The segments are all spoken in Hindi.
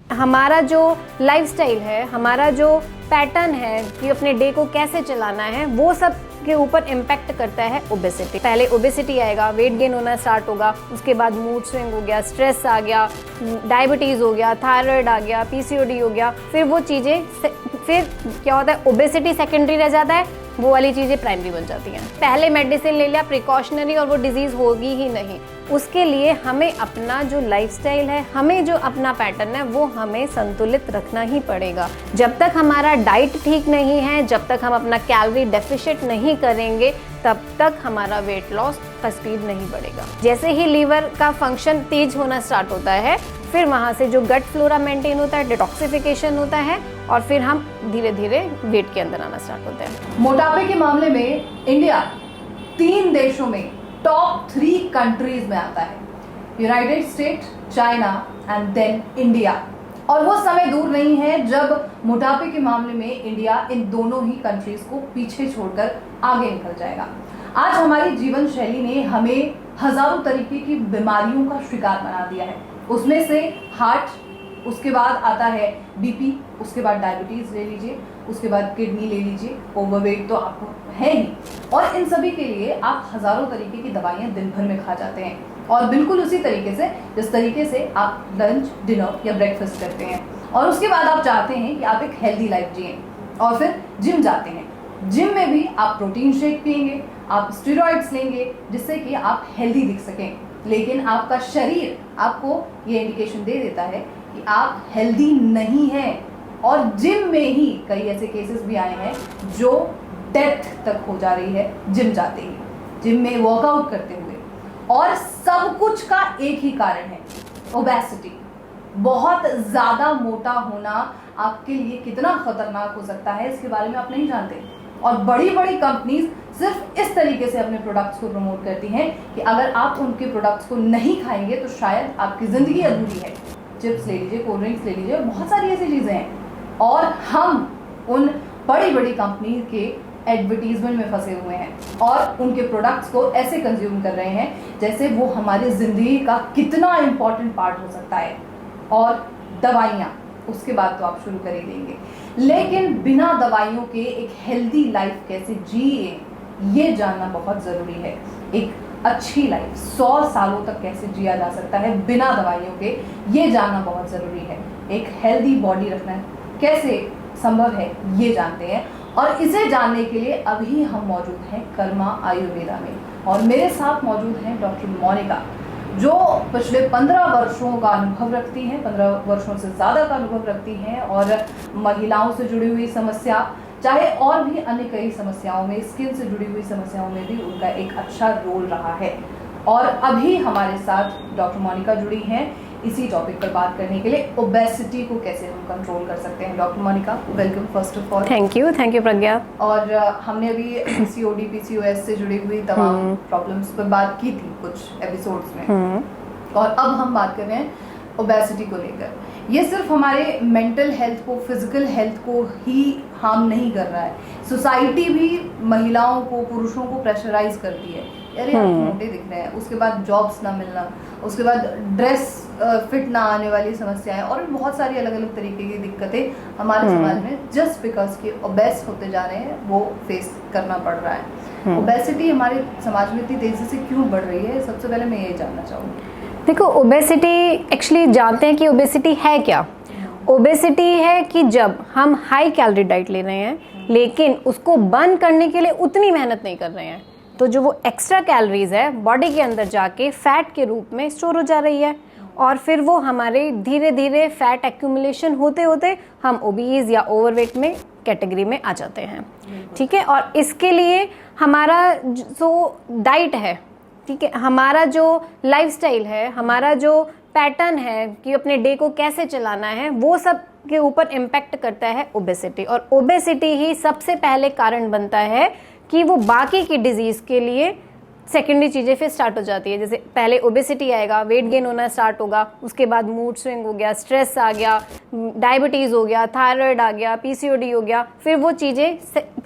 हमारा जो लाइफस्टाइल है, हमारा जो पैटर्न है कि अपने डे को कैसे चलाना है, वो सब के ऊपर इम्पैक्ट करता है ओबेसिटी। पहले ओबेसिटी आएगा, वेट गेन होना स्टार्ट होगा, उसके बाद मूड स्विंग हो गया, स्ट्रेस आ गया, डायबिटीज़ हो गया, थायराइड आ गया, पीसीओडी हो गया, फिर वो चीज़ें फिर क्या होता है, ओबेसिटी सेकेंडरी रह जाता है, वो वाली चीज़ें प्राइमरी बन जाती हैं। पहले मेडिसिन ले लिया प्रिकॉशनरी और वो डिजीज़ होगी ही नहीं। उसके लिए हमें अपना जो लाइफस्टाइल है, हमें जो अपना पैटर्न है, वो हमें संतुलित रखना ही पड़ेगा। जब तक हमारा डाइट ठीक नहीं है, जब तक हम अपना कैलोरी डेफिशिएट नहीं करेंगे, तब तक हमारा वेट लॉस का स्पीड नहीं बढ़ेगा। जैसे ही लीवर का फंक्शन तेज होना स्टार्ट होता है, फिर वहाँ से जो गट फ्लोरा मेंटेन होता है, डिटॉक्सिफिकेशन होता है, और फिर हम धीरे धीरे वेट के अंदर आना स्टार्ट होते हैं। मोटापे के मामले में इंडिया 3 देशों में टॉप 3 कंट्रीज में आता है, united state, China and then India. और वो समय दूर नहीं है जब मोटापे के मामले में इंडिया इन दोनों ही कंट्रीज को पीछे छोड़कर आगे निकल जाएगा। आज हमारी जीवन शैली ने हमें हजारों तरीके की बीमारियों का शिकार बना दिया है। उसमें से हार्ट, उसके बाद आता है बीपी, उसके बाद डायबिटीज ले लीजिए, उसके बाद किडनी ले लीजिए, ओवरवेट तो आपको है ही, और इन सभी के लिए आप हजारों तरीके की दवाइयां दिन भर में खा जाते हैं, और बिल्कुल उसी तरीके से जिस तरीके से आप लंच, डिनर या ब्रेकफास्ट करते हैं। और उसके बाद आप चाहते हैं कि आप एक हेल्दी लाइफ जिए, और फिर जिम जाते हैं। जिम में भी आप प्रोटीन शेक पिएंगे, आप स्टेरॉइड्स लेंगे, जिससे कि आप हेल्दी दिख सकें, लेकिन आपका शरीर आपको ये इंडिकेशन दे देता है कि आप हेल्दी नहीं हैं। और जिम में ही कई ऐसे केसेस भी आए हैं जो डेथ तक हो जा रही है जिम जाते ही, जिम में वर्कआउट करते हुए। और सब कुछ का एक ही कारण है, ओबेसिटी। बहुत ज्यादा मोटा होना आपके लिए कितना खतरनाक हो सकता है, इसके बारे में आप नहीं जानते। और बड़ी बड़ी कंपनीज सिर्फ इस तरीके से अपने प्रोडक्ट्स को प्रमोट करती हैं कि अगर आप उनके प्रोडक्ट्स को नहीं खाएंगे तो शायद आपकी जिंदगी अधूरी है। चिप्स ले लीजिए, कोल्ड ड्रिंक्स ले लीजिए, बहुत सारी ऐसी चीजें हैं, और हम उन बड़ी बड़ी कंपनी के एडवर्टीजमेंट में फंसे हुए हैं और उनके प्रोडक्ट्स को ऐसे कंज्यूम कर रहे हैं जैसे वो हमारी जिंदगी का कितना इंपॉर्टेंट पार्ट हो सकता है। और दवाइयाँ, उसके बाद तो आप शुरू कर ही देंगे, लेकिन बिना दवाइयों के एक हेल्दी लाइफ कैसे जिए, ये जानना बहुत ज़रूरी है। एक अच्छी लाइफ 100 सालों तक कैसे जिया जा सकता है बिना दवाइयों के, ये जानना बहुत ज़रूरी है। एक हेल्दी बॉडी रखना कैसे संभव है, ये जानते हैं। और इसे जानने के लिए अभी हम मौजूद हैं कर्मा आयुर्वेदा में, और मेरे साथ मौजूद हैं डॉक्टर मोनिका, जो पिछले 15 वर्षों का अनुभव रखती हैं, 15 वर्षों से ज़्यादा का अनुभव रखती हैं, और महिलाओं से जुड़ी हुई समस्या, चाहे और भी अन्य कई समस्याओं में, स्किन से जुड़ी हुई समस्याओं में भी उनका एक अच्छा रोल रहा है। और अभी हमारे साथ डॉक्टर मोनिका जुड़ी हैं इसी टॉपिक पर बात करने के लिए, ओबेसिटी को कैसे हम कंट्रोल कर सकते हैं। Doctor Monica, welcome first of all. Thank you Pragya. और हमने अभी पीसीओडी, पीसीओएस से जुड़ी हुई तमाम प्रॉब्लम्स पर बात की थी कुछ एपिसोड्स में, और अब हम बात कर रहे हैं ओबेसिटी को लेकर। ये सिर्फ हमारे मेंटल हेल्थ को, फिजिकल हेल्थ को ही हार्म नहीं कर रहा है, सोसाइटी भी महिलाओं को, पुरुषों को प्रेशराइज करती है। अरे आप मोटे दिख रहे हैं, उसके बाद जॉब्स ना मिलना, उसके बाद ड्रेस फिट ना आने वाली समस्याएं, और बहुत सारी अलग अलग तरीके की दिक्कतें हमारे समाज में जस्ट बिकॉज के ओबेस होते जा रहे हैं वो फेस करना पड़ रहा है। ओबेसिटी हमारे समाज में इतनी तेजी से क्यों बढ़ रही है, सबसे पहले मैं ये जानना चाहूँगी। देखो, ओबेसिटी एक्चुअली जानते हैं कि ओबेसिटी है क्या। ओबेसिटी है कि जब हम हाई कैलोरी डाइट ले रहे हैं लेकिन उसको बर्न करने के लिए उतनी मेहनत नहीं कर रहे हैं, तो जो वो एक्स्ट्रा कैलोरीज है बॉडी के अंदर जाके फैट के रूप में स्टोर हो जा रही है, और फिर वो हमारे धीरे धीरे फैट एक्यूमुलेशन होते होते हम ओबीज या ओवरवेट में कैटेगरी में आ जाते हैं। ठीक है, और इसके लिए हमारा जो डाइट है, ठीक है, हमारा जो लाइफस्टाइल है, हमारा जो पैटर्न है कि अपने डे को कैसे चलाना है, वो सब के ऊपर इम्पैक्ट करता है ओबेसिटी। और ओबेसिटी ही सबसे पहले कारण बनता है कि वो बाकी की डिजीज़ के लिए सेकेंडरी चीज़ें फिर स्टार्ट हो जाती है। जैसे पहले ओबेसिटी आएगा, वेट गेन होना स्टार्ट होगा, उसके बाद मूड स्विंग हो गया, स्ट्रेस आ गया, डायबिटीज़ हो गया, थायराइड आ गया, पीसीओडी हो गया, फिर वो चीज़ें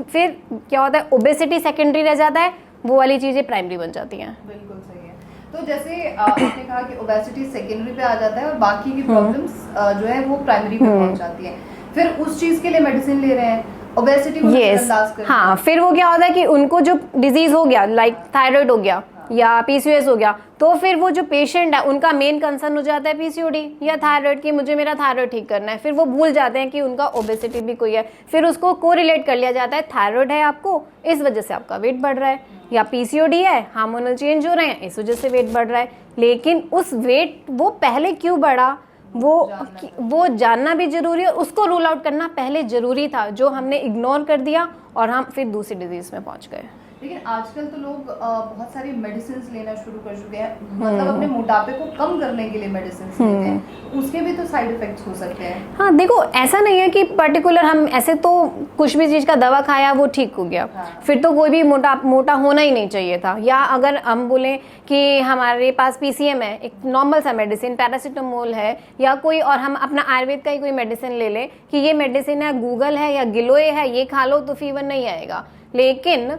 फिर क्या होता है, ओबेसिटी सेकेंडरी रह जाता है, वो वाली चीज़ें प्राइमरी बन जाती हैं। बिल्कुल सही है। तो जैसे आपने कहा कि ओबेसिटी सेकेंडरी पे आ जाता है और बाकी की प्रॉब्लम्स जो है वो प्राइमरी पे पहुंच जाती है, फिर उस चीज के लिए मेडिसिन ले रहे हैं, ओबेसिटी को नजरअंदाज कर, हाँ, फिर वो क्या होता है कि उनको जो डिजीज हो गया लाइक थायराइड हो गया या पीसीओएस हो गया, तो फिर वो जो पेशेंट है उनका मेन कंसर्न हो जाता है पीसीओडी या थायराइड की, मुझे मेरा थायराइड ठीक करना है। फिर वो भूल जाते हैं कि उनका ओबेसिटी भी कोई है, फिर उसको कोरिलेट कर लिया जाता है थायराइड है आपको, इस वजह से आपका वेट बढ़ रहा है, या पीसीओडी है, हार्मोनल चेंज हो रहे हैं, इस वजह से वेट बढ़ रहा है। लेकिन उस वेट वो पहले क्यों बढ़ा वो जानना भी जरूरी है, उसको रूल आउट करना पहले जरूरी था, जो हमने इग्नोर कर दिया और हम फिर दूसरी डिजीज में पहुंच गए। लेकिन आजकल तो लोग बहुत सारी मेडिसिन लेना शुरू कर चुके हैं, मतलब अपने मोटापे को कम करने के लिए मेडिसिन लेते हैं, उसके भी तो साइड इफेक्ट्स हो सकते हैं। हाँ देखो, ऐसा नहीं है कि पर्टिकुलर हम ऐसे तो कुछ भी चीज का दवा खाया वो ठीक हो गया, फिर तो कोई भी मोटा होना ही नहीं चाहिए था। या अगर हम बोलें कि हमारे पास पीसीएम है, एक नॉर्मल सा मेडिसिन पैरासीटामोल है या कोई, और हम अपना आयुर्वेद का ही कोई मेडिसिन ले लें कि ये मेडिसिन है, गूगल है या गिलोय है, ये खा लो तो फीवर नहीं आएगा। लेकिन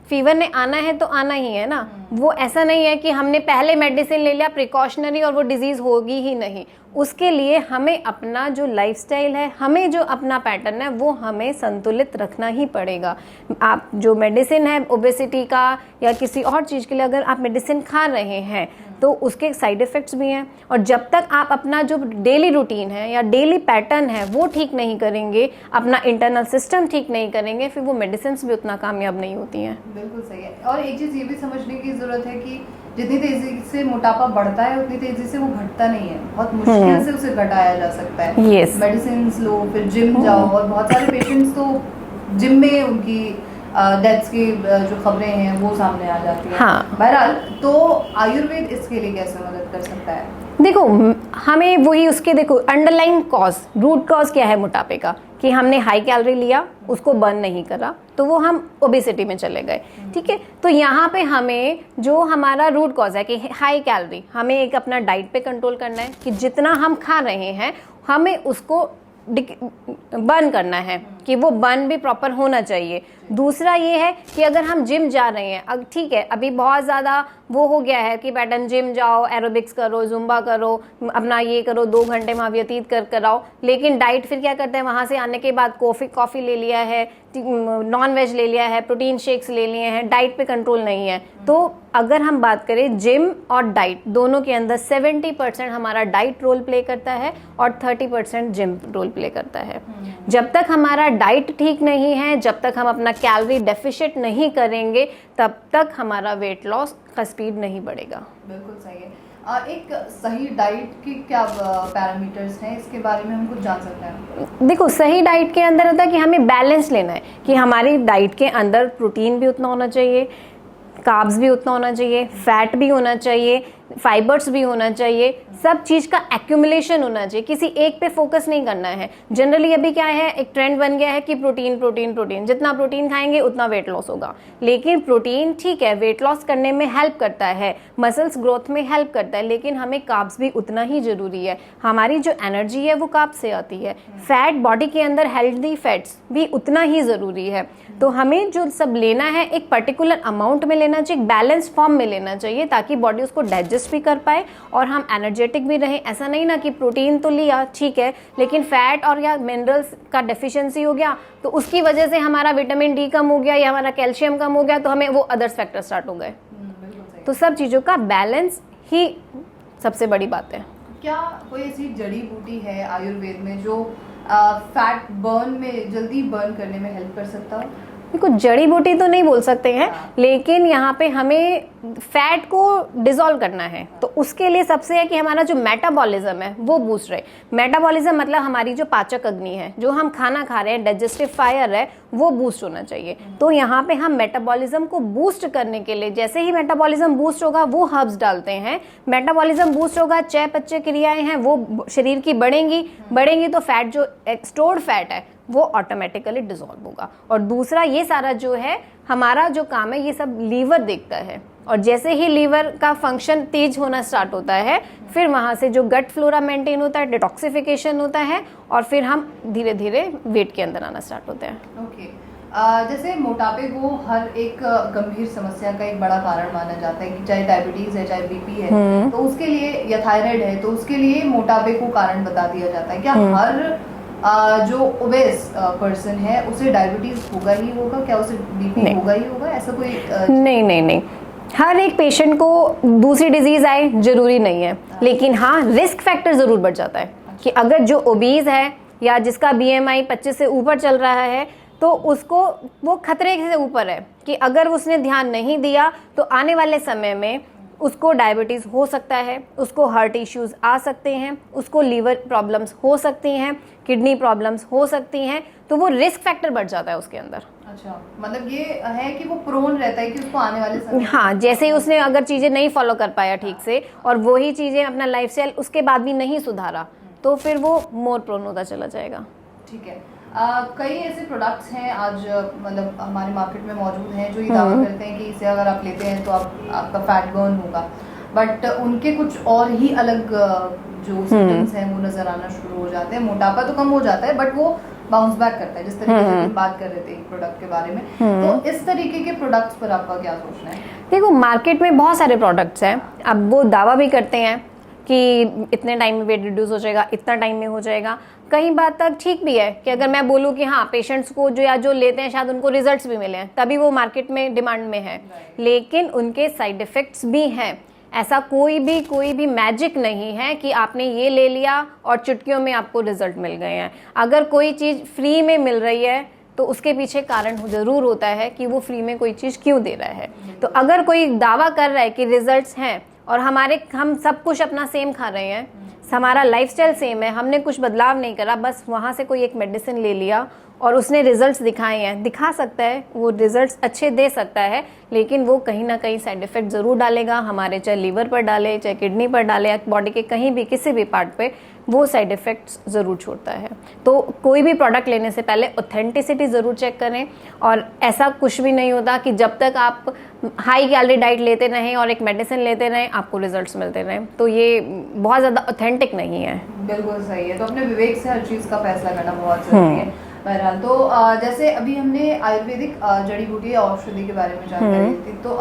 फीवर ने आना है तो आना ही है ना, वो ऐसा नहीं है कि हमने पहले मेडिसिन ले लिया प्रिकॉशनरी और वो डिजीज होगी ही नहीं। उसके लिए हमें अपना जो लाइफस्टाइल है, हमें जो अपना पैटर्न है वो हमें संतुलित रखना ही पड़ेगा। आप जो मेडिसिन है ओबेसिटी का या किसी और चीज़ के लिए अगर आप मेडिसिन खा रहे हैं तो उसके साइड इफ़ेक्ट्स भी हैं, और जब तक आप अपना जो डेली रूटीन है या डेली पैटर्न है वो ठीक नहीं करेंगे, अपना इंटरनल सिस्टम ठीक नहीं करेंगे, फिर वो मेडिसिन भी उतना कामयाब नहीं होती हैं। बिल्कुल सही है। और एक चीज़ ये भी समझने की ज़रूरत है कि जितनी तेजी से मोटापा बढ़ता है उतनी तेजी से वो घटता नहीं है, बहुत मुश्किल से उसे घटाया जा सकता है। yes. मेडिसिन लो, फिर जिम जाओ, और बहुत सारे पेशेंट्स तो जिम में उनकी डेथ्स की जो खबरें हैं वो सामने आ जाती हैं। हाँ। बहरहाल, तो आयुर्वेद इसके लिए कैसे मदद कर सकता है? देखो, हमें वही उसके देखो अंडरलाइन कॉज, रूट कॉज क्या है मोटापे का, कि हमने हाई कैलोरी लिया, उसको बर्न नहीं करा, तो वो हम ओबेसिटी में चले गए। ठीक है, तो यहाँ पे हमें जो हमारा रूट कॉज है कि हाई कैलोरी, हमें एक अपना डाइट पे कंट्रोल करना है कि जितना हम खा रहे हैं हमें उसको बर्न करना है, कि वो बर्न भी प्रॉपर होना चाहिए। दूसरा ये है कि अगर हम जिम जा रहे हैं, अब ठीक है अभी बहुत ज़्यादा वो हो गया है कि पैटर्न जिम जाओ, एरोबिक्स करो, जुम्बा करो, अपना ये करो, 2 घंटे वहाँ व्यतीत कर आओ, लेकिन डाइट फिर क्या करते हैं, वहाँ से आने के बाद कॉफ़ी ले लिया है, नॉन वेज ले लिया है, प्रोटीन शेक्स ले लिए हैं, डाइट पे कंट्रोल नहीं है। तो अगर हम बात करें जिम और डाइट दोनों के अंदर 70% हमारा डाइट रोल प्ले करता है और 30% जिम रोल प्ले करता है। जब तक हमारा डाइट ठीक नहीं है, जब तक हम अपना कैलोरी डेफिशिएंट नहीं करेंगे, तब तक हमारा वेट लॉस का स्पीड नहीं बढ़ेगा। बिल्कुल सही है। एक सही डाइट की क्या पैरामीटर्स हैं, इसके बारे में हम कुछ जान सकते हैं? देखो, सही डाइट के अंदर होता है कि हमें बैलेंस लेना है, कि हमारी डाइट के अंदर प्रोटीन भी उतना होना चाहिए, कार्ब्स भी उतना होना चाहिए, फैट भी होना चाहिए, फाइबर्स भी होना चाहिए, सब चीज़ का एक्यूमुलेशन होना चाहिए, किसी एक पे फोकस नहीं करना है। जनरली अभी क्या है, एक ट्रेंड बन गया है कि प्रोटीन प्रोटीन प्रोटीन, जितना प्रोटीन खाएंगे उतना वेट लॉस होगा। लेकिन प्रोटीन ठीक है, वेट लॉस करने में हेल्प करता है, मसल्स ग्रोथ में हेल्प करता है, लेकिन हमें कार्ब्स भी उतना ही ज़रूरी है। हमारी जो एनर्जी है वो कार्ब से आती है। फैट, बॉडी के अंदर हेल्दी फैट्स भी उतना ही ज़रूरी है। तो हमें जो सब लेना है एक पर्टिकुलर अमाउंट में लेना चाहिए, बैलेंस फॉर्म में लेना चाहिए, ताकि बॉडी उसको डाइजेस्ट भी कर पाए और हम एनर्जेटिक भी रहें। ऐसा नहीं ना कि प्रोटीन तो लिया ठीक है, लेकिन फैट और या मिनरल्स का डेफिशिएंसी हो गया तो उसकी वजह से हमारा विटामिन डी कम हो गया या हमारा कैल्शियम कम हो गया, तो हमें वो अदर्स फैक्टर स्टार्ट हो गए। तो सब चीज़ों का बैलेंस ही सबसे बड़ी बात है। क्या कोई ऐसी जड़ी बूटी है आयुर्वेद में जो फैट बर्न में, जल्दी बर्न करने में हेल्प कर सकता हो? देखो, जड़ी बूटी तो नहीं बोल सकते हैं, लेकिन यहाँ पे हमें फैट को डिसॉल्व करना है, तो उसके लिए सबसे है कि हमारा जो मेटाबॉलिज्म है वो बूस्ट रहे। मेटाबॉलिज्म मतलब हमारी जो पाचक अग्नि है, जो हम खाना खा रहे हैं, डाइजेस्टिव फायर है, वो बूस्ट होना चाहिए। तो यहाँ पे हम मेटाबॉलिज्म को बूस्ट करने के लिए, जैसे ही मेटाबॉलिज्म बूस्ट होगा वो हर्ब्स डालते हैं, मेटाबॉलिज्म बूस्ट होगा, चयापचय क्रियाएं हैं वो शरीर की बढ़ेंगी तो फैट, जो स्टोर्ड फैट है वो ऑटोमेटिकली डिसॉल्व होगा। और दूसरा, ये सारा जो है हमारा जो काम है ये सब लीवर देखता है, और जैसे ही लीवर का फंक्शन तेज होना स्टार्ट होता है, फिर वहाँ से जो गट फ्लोरा मेंटेन होता है, डिटॉक्सिफिकेशन होता है, और फिर हम धीरे धीरे वेट के अंदर आना स्टार्ट होते हैं। ओके, जैसे मोटापे को हर एक गंभीर समस्या का एक बड़ा कारण माना जाता है कि चाहे डायबिटीज है चाहे बीपी है तो उसके लिए, या थायराइड है तो उसके लिए मोटापे को कारण बता दिया जाता है। क्या हर जो ओबेस पर्सन है उसे डायबिटीज होगा ही होगा, क्या उसे बीपी होगा ही होगा, ऐसा कोई नहीं नहीं नहीं, हर एक पेशेंट को दूसरी डिजीज आए जरूरी नहीं है, लेकिन हाँ रिस्क फैक्टर जरूर बढ़ जाता है कि अगर जो ओबीज है या जिसका बीएमआई 25 से ऊपर चल रहा है तो उसको वो खतरे से ऊपर है कि अगर उसने ध्यान नहीं दिया तो आने वाले समय में उसको डायबिटीज़ हो सकता है, उसको हार्ट इश्यूज आ सकते हैं, उसको लीवर प्रॉब्लम्स हो सकती हैं, किडनी प्रॉब्लम्स हो सकती हैं, तो वो रिस्क फैक्टर बढ़ जाता है उसके अंदर। अच्छा, मतलब ये है कि वो प्रोन रहता है कि उसको आने वाले समय, हाँ, जैसे ही उसने अगर चीज़ें नहीं फॉलो कर पाया ठीक से और वही चीज़ें अपना लाइफस्टाइल उसके बाद भी नहीं सुधारा तो फिर वो मोर प्रोन होता चला जाएगा। ठीक है। कई ऐसे प्रोडक्ट्स हैं आज मतलब हमारे मार्केट में मौजूद हैं जो ये दावा करते हैं कि इसे अगर आप लेते हैं तो आपका फैट बर्न होगा, बट उनके कुछ और ही अलग जो सिम्टम्स हैं वो नजर आना शुरू हो जाते हैं। मोटापा तो कम हो जाता है बट वो बाउंस बैक करता है, जिस तरीके से हम बात कर रहे थे प्रोडक्ट के बारे में। तो इस तरीके के प्रोडक्ट्स पर आपका क्या सोचना है? देखो, मार्केट में बहुत सारे प्रोडक्ट्स हैं, अब वो दावा भी करते हैं कि इतने टाइम में वेट रिड्यूस हो जाएगा, इतना टाइम में हो जाएगा। कहीं बात तक ठीक भी है कि अगर मैं बोलूँ कि हाँ पेशेंट्स को जो लेते हैं शायद उनको रिजल्ट्स भी मिले हैं तभी वो मार्केट में डिमांड में है, लेकिन उनके साइड इफ़ेक्ट्स भी हैं। ऐसा कोई भी मैजिक नहीं है कि आपने ये ले लिया और चुटकियों में आपको रिजल्ट मिल गए हैं। अगर कोई चीज़ फ्री में मिल रही है तो उसके पीछे कारण ज़रूर होता है कि वो फ्री में कोई चीज़ क्यों दे रहा है। तो अगर कोई दावा कर रहा है कि रिजल्ट्स हैं और हम सब कुछ अपना सेम खा रहे हैं, हमारा लाइफस्टाइल सेम है, हमने कुछ बदलाव नहीं करा, बस वहाँ से कोई एक मेडिसिन ले लिया और उसने रिजल्ट्स दिखाए हैं, दिखा सकता है वो रिजल्ट्स अच्छे दे सकता है, लेकिन वो कहीं ना कहीं साइड इफ़ेक्ट ज़रूर डालेगा हमारे, चाहे लीवर पर डाले, चाहे किडनी पर डाले, या बॉडी के कहीं भी किसी भी पार्ट पे वो साइड इफ़ेक्ट्स ज़रूर छोड़ता है। तो कोई भी प्रोडक्ट लेने से पहले ऑथेंटिसिटी ज़रूर चेक करें, और ऐसा कुछ भी नहीं होता कि जब तक आप हाई कैलोरी डाइट लेते रहें और एक मेडिसिन लेते रहें आपको रिजल्ट्स मिलते रहें, तो ये बहुत ज़्यादा ऑथेंटिक नहीं है। बिल्कुल सही है। तो अपने विवेक से हर चीज़ का फैसला करना बहुत ज़रूरी है। बहरहाल, तो जैसे अभी हमने आयुर्वेदिक जड़ी बूटी या औषधि के बारे में जानकारी दी, तो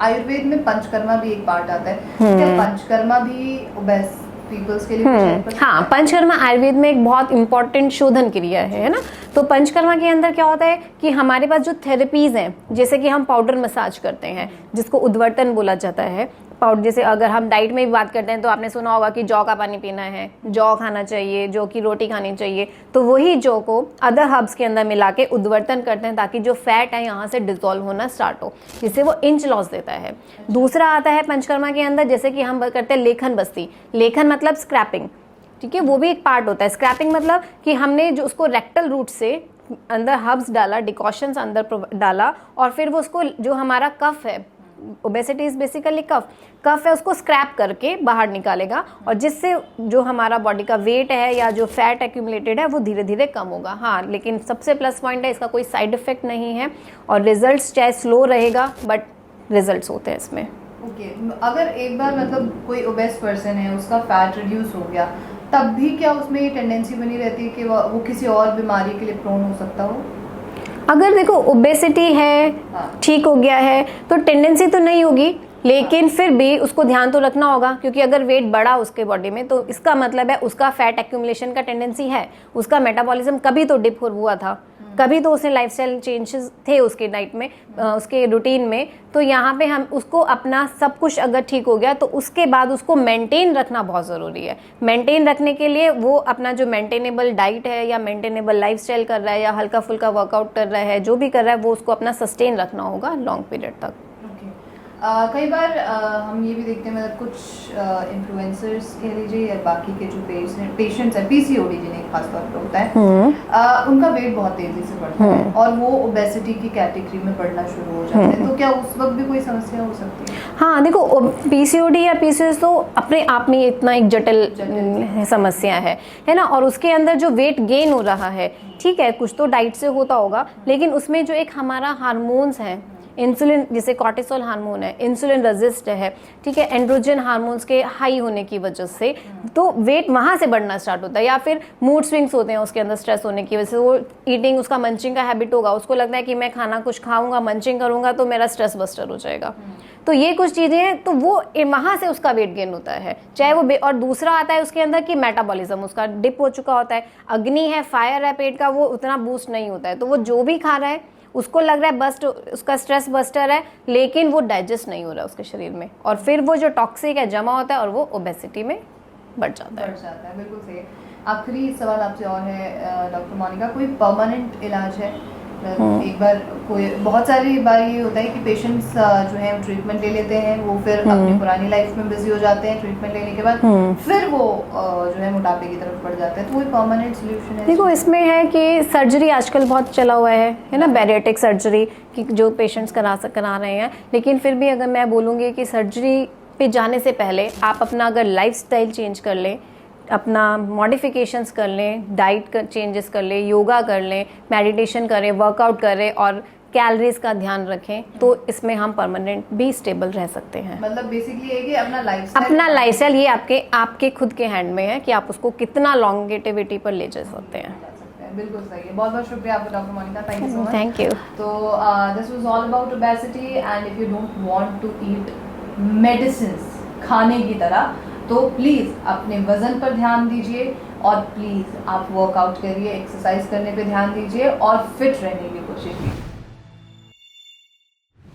आयुर्वेद में पंचकर्मा भी एक पार्ट आता है। क्या पंचकर्मा भी ओबेस पीपल्स के लिए? हाँ, पंचकर्मा आयुर्वेद में एक बहुत इंपॉर्टेंट शोधन क्रिया है ना। तो पंचकर्मा के अंदर क्या होता है कि हमारे पास जो थेरेपीज हैं, जैसे कि हम पाउडर मसाज करते हैं जिसको उद्वर्तन बोला जाता है, पाउडर, जैसे अगर हम डाइट में भी बात करते हैं तो आपने सुना होगा कि जौ का पानी पीना है, जौ खाना चाहिए, जौ की रोटी खानी चाहिए, तो वही जौ को अदर हर्ब्स के अंदर मिला के उद्वर्तन करते हैं ताकि जो फैट है यहाँ से डिसॉल्व होना स्टार्ट हो, जिससे वो इंच लॉस देता है। दूसरा आता है पंचकर्मा के अंदर, जैसे कि हम करते हैं लेखन बस्ती। लेखन मतलब स्क्रैपिंग, ठीक है, वो भी एक पार्ट होता है। स्क्रैपिंग मतलब कि हमने जो उसको रेक्टल रूट से अंदर हर्ब्स डाला, डिकॉशंस अंदर डाला, और फिर वो उसको जो हमारा कफ है, ओबेसिटी इज बेसिकली कफ है, उसको स्क्रैप करके बाहर निकालेगा, और जिससे जो हमारा बॉडी का वेट है या जो फैट एक्यूमुलेटेड है वो धीरे धीरे कम होगा। हाँ, लेकिन सबसे प्लस पॉइंट है इसका कोई साइड इफेक्ट नहीं है, और रिजल्ट्स चाहे स्लो रहेगा बट रिजल्ट्स होते हैं इसमें। ओके, अगर एक बार मतलब कोई ओबेस पर्सन है, उसका फैट रिड्यूस हो गया, तब भी क्या उसमें ये टेंडेंसी बनी रहती है कि वो किसी और बीमारी के लिए प्रोन हो सकता हो? अगर देखो ओबेसिटी है, ठीक हो गया है, तो टेंडेंसी तो नहीं होगी, लेकिन फिर भी उसको ध्यान तो रखना होगा, क्योंकि अगर वेट बढ़ा उसके बॉडी में तो इसका मतलब है उसका फैट एक्यूमुलेशन का टेंडेंसी है, उसका मेटाबॉलिज्म कभी तो डिप हुआ था, कभी तो उसने लाइफस्टाइल चेंजेस थे उसके डाइट में, उसके रूटीन में। तो यहाँ पे हम उसको अपना सब कुछ अगर ठीक हो गया तो उसके बाद उसको मेंटेन रखना बहुत ज़रूरी है। मेंटेन रखने के लिए वो अपना जो मेंटेनेबल डाइट है या मेंटेनेबल लाइफस्टाइल कर रहा है या हल्का फुल्का वर्कआउट कर रहा है, जो भी कर रहा है वो उसको अपना सस्टेन रखना होगा लॉन्ग पीरियड तक। कई बार हम ये भी देखते हैं, मतलब कुछ इन्फ्लुएंसर्स कह लीजिए या बाकी के जो पेशेंट्स हैं, पीसीओडी जिन्हें खासतौर पर होता है, उनका वेट बहुत तेजी से बढ़ता है और वो ओबेसिटी की कैटेगरी में बढ़ना शुरू हो जाते हैं। तो क्या उस वक्त भी कोई समस्या हो सकती है? हाँ, देखो, पीसीओडी या पीसीओएस तो अपने आप में इतना एक जटिल समस्या है ना, और उसके अंदर जो वेट गेन हो रहा है, ठीक है, कुछ तो डाइट से होता होगा, लेकिन उसमें जो एक हमारा हार्मोन्स हैं, इंसुलिन जैसे कॉर्टिसोल हार्मोन है, इंसुलिन रेजिस्ट है, ठीक है, एंड्रोजन हार्मोन्स के हाई होने की वजह से तो वेट वहाँ से बढ़ना स्टार्ट होता है। या फिर मूड स्विंग्स होते हैं उसके अंदर स्ट्रेस होने की वजह से, वो ईटिंग उसका मंचिंग का हैबिट होगा, उसको लगता है कि मैं खाना कुछ खाऊंगा मंचिंग करूंगा तो मेरा स्ट्रेस बस्टर हो जाएगा। तो ये कुछ चीज़ें हैं, तो वो वहाँ से उसका वेट गेन होता है, चाहे वो और दूसरा आता है उसके अंदर कि मेटाबॉलिज्म उसका डिप हो चुका होता है, अग्नि है, फायर है पेट का, वो उतना बूस्ट नहीं होता है, तो वो जो भी खा रहा है उसको लग रहा है बस्ट उसका स्ट्रेस बस्टर है, लेकिन वो डाइजेस्ट नहीं हो रहा है उसके शरीर में, और फिर वो जो टॉक्सिक है जमा होता है और वो ओबेसिटी में बढ़ जाता है। बिल्कुल सही। आखिरी सवाल आपसे और है डॉक्टर मोनिका, कोई परमानेंट इलाज है? एक बार कोई बहुत सारी बार ये होता है कि पेशेंट्स जो है ट्रीटमेंट ले लेते हैं, वो फिर अपनी पुरानी लाइफ में बिजी हो जाते हैं, ट्रीटमेंट लेने के बाद फिर वो जो है मोटापे की तरफ बढ़ जाते हैं, तो कोई परमानेंट सोल्यूशन है? देखो इसमें है कि सर्जरी आजकल बहुत चला हुआ है ना, बैरिएट्रिक सर्जरी कि जो पेशेंट्स करा रहे हैं, लेकिन फिर भी अगर मैं बोलूँगी कि सर्जरी पे जाने से पहले आप अपना अगर लाइफस्टाइल चेंज कर लें, अपना मॉडिफिकेशंस कर लें, डाइट चेंजेस कर लें, योगा कर लें, मेडिटेशन करें, वर्कआउट करें और कैलोरीज का ध्यान रखें, तो इसमें हम परमानेंट भी स्टेबल रह सकते हैं। मतलब बेसिकली ये कि अपना लाइफस्टाइल ये आपके खुद के हैंड में है कि आप उसको कितना लॉन्गेटिविटी पर ले जा सकते हैं। बिल्कुल सही है। बहुत बहुत शुक्रिया आपका doctor Monica, thank you so much. Thank you. तो this was all about obesity, and if you don't want to eat medicines खाने की तरह, तो प्लीज़ अपने वज़न पर ध्यान दीजिए, और प्लीज़ आप वर्कआउट करिए, एक्सरसाइज करने पे ध्यान दीजिए और फिट रहने की कोशिश कीजिए।